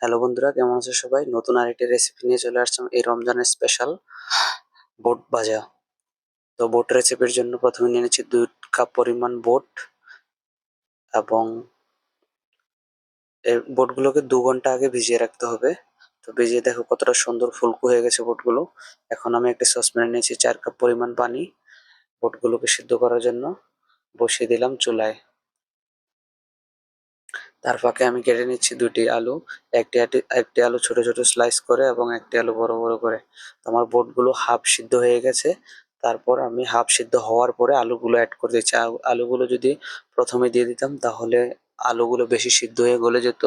Hello বন্ধুরা, কেমন আছো সবাই? নতুন আরেকটি রেসিপি নিয়ে চলে আসলাম এই রমজানের স্পেশাল বুট ভাজা। তো বুট রেসিপির জন্য প্রথমে নিয়ে নিচ্ছি 2 কাপ পরিমাণ বুট এবং এই বুটগুলোকে 2 ঘন্টা আগে ভিজিয়ে রাখতে হবে। তো ভিজিয়ে দেখো কতটা সুন্দর ফুলকো হয়ে গেছে বুটগুলো। এখন আমি একটা সসপ্যানে নিয়েছি 4 কাপ পরিমাণ পানি। বুটগুলোকে সিদ্ধ করার জন্য বসিয়ে দিলাম চুলায়। তার ফাঁকে আমি কেটে নিচ্ছি 2টি আলু। একটি আলু ছোট ছোট স্লাইস করে এবং একটি আলু বড় বড় করে। তো আমার বুটগুলো হাফ সিদ্ধ হয়ে গেছে। তারপর আমি হাফ সিদ্ধ হওয়ার পরে আলুগুলো অ্যাড করে দিচ্ছি। আলুগুলো যদি প্রথমে দিয়ে দিতাম তাহলে আলুগুলো বেশি সিদ্ধ হয়ে গলে যেত।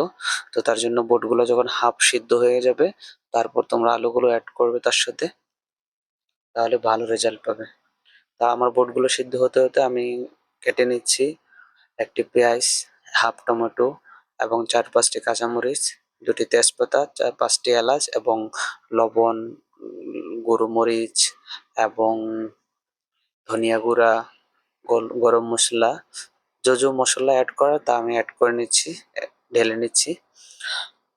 তো তার জন্য বুটগুলো যখন হাফ সিদ্ধ হয়ে যাবে তারপর তোমরা আলুগুলো অ্যাড করবে তার সাথে, তাহলে ভালো রেজাল্ট পাবে। তা আমার বুটগুলো সিদ্ধ হতে হতে আমি কেটে নিচ্ছি একটি পেঁয়াজ, হাফ টমেটো এবং 4-5টি কাঁচামরিচ, 2টি তেজপাতা, 4-5টি এলাচ এবং লবণ, গোলমরিচ এবং ধনিয়া গুঁড়া, গরম মসলা, যে মসলা অ্যাড করার তা আমি অ্যাড করে নিচ্ছি, ঢেলে নিচ্ছি।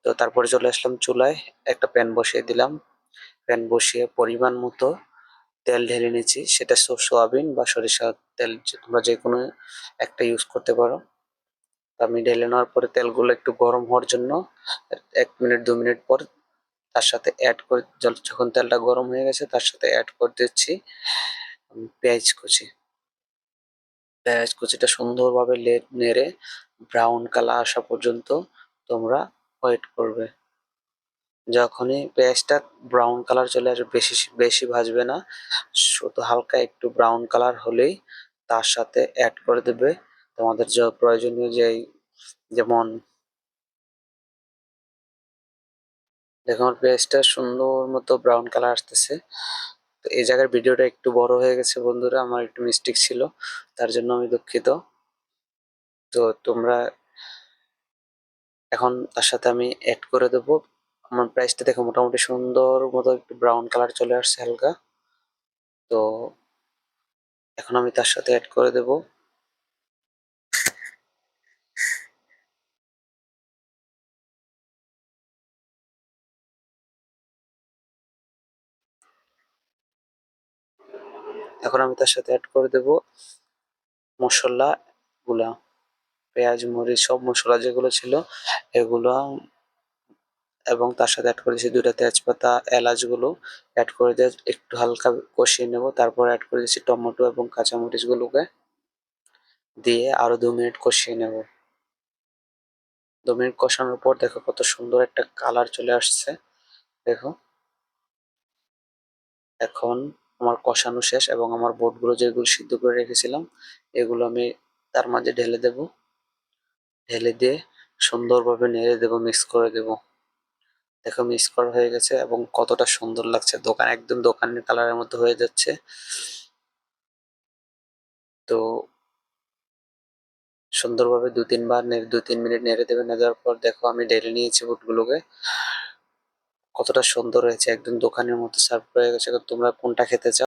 তো তারপরে চলে আসলাম চুলায়, একটা প্যান বসিয়ে দিলাম। প্যান বসিয়ে পরিমাণ মতো তেল ঢেলে নিচ্ছি। সেটা সোয়াবিন বা সরিষার তেল, তোমরা যে কোনো একটা ইউজ করতে পারো। আমি ঢেলে নেওয়ার পরে তেলগুলো একটু গরম হওয়ার জন্য 1 মিনিট 2 মিনিট পর তার সাথে অ্যাড করে, যখন তেলটা গরম হয়ে গেছে তার সাথে অ্যাড করে দিচ্ছি পেঁয়াজ কুচি। পেঁয়াজ কুচিটা সুন্দরভাবে নেড়ে ব্রাউন কালার আসা পর্যন্ত তোমরা ওয়েট করবে। যখনই পেঁয়াজটা ব্রাউন কালার চলে আসবে, বেশি বেশি ভাজবে না, শুধু হালকা একটু ব্রাউন কালার হলেই তার সাথে অ্যাড করে দেবে তোমাদের যে প্রয়োজনীয় যেমন দেখো আমার পেঁয়াজটা সুন্দর মতো ব্রাউন কালার আসতেছে। তো এই জায়গার ভিডিওটা একটু বড় হয়ে গেছে বন্ধুরা, আমার একটু মিস্টেক ছিল, তার জন্য আমি দুঃখিত। তো তোমরা এখন তার সাথে আমি অ্যাড করে দেবো, আমার পেঁয়াজটা দেখো মোটামুটি সুন্দর মতো একটু ব্রাউন কালার চলে আসছে হালকা। তো এখন আমি তার সাথে অ্যাড করে দেবো এখন আমি তার সাথে অ্যাড করে দেবো মশলা গুলা, পেঁয়াজ মরিচ সব মশলা যেগুলো ছিল এগুলো, এবং তার সাথে অ্যাড করে দিয়েছি 2টা তেজপাতা, এলাচগুলো অ্যাড করে দিয়ে একটু হালকা কষিয়ে নেব। তারপর অ্যাড করে দিয়েছি টমেটো এবং কাঁচামরিচগুলোকে দিয়ে আরো 2 মিনিট কষিয়ে নেব। 2 মিনিট কষানোর পর দেখো কত সুন্দর একটা কালার চলে আসছে। দেখো এখন আমার কষানো শেষ এবং আমার বুটগুলো যেগুলো সিদ্ধ করে রেখেছিলাম এগুলো আমি তার মাঝে ঢেলে দেব। ঢেলে দিয়ে সুন্দরভাবে নেড়ে দেব, মিক্স করে দেব। দেখো মিক্স করা হয়ে গেছে এবং কতটা সুন্দর লাগছে, একদম দোকানের কালারের মতো হয়ে যাচ্ছে। তো সুন্দরভাবে 2-3 মিনিট নেড়ে দেবে। নেড়ে পর দেখো আমি ঢেলে নিয়েছি বুটগুলোকে, কতটা সুন্দর হয়েছে, একদম দোকানের মতো সার্ভ হয়ে গেছে। তোমরা কোনটা খেতে চাও?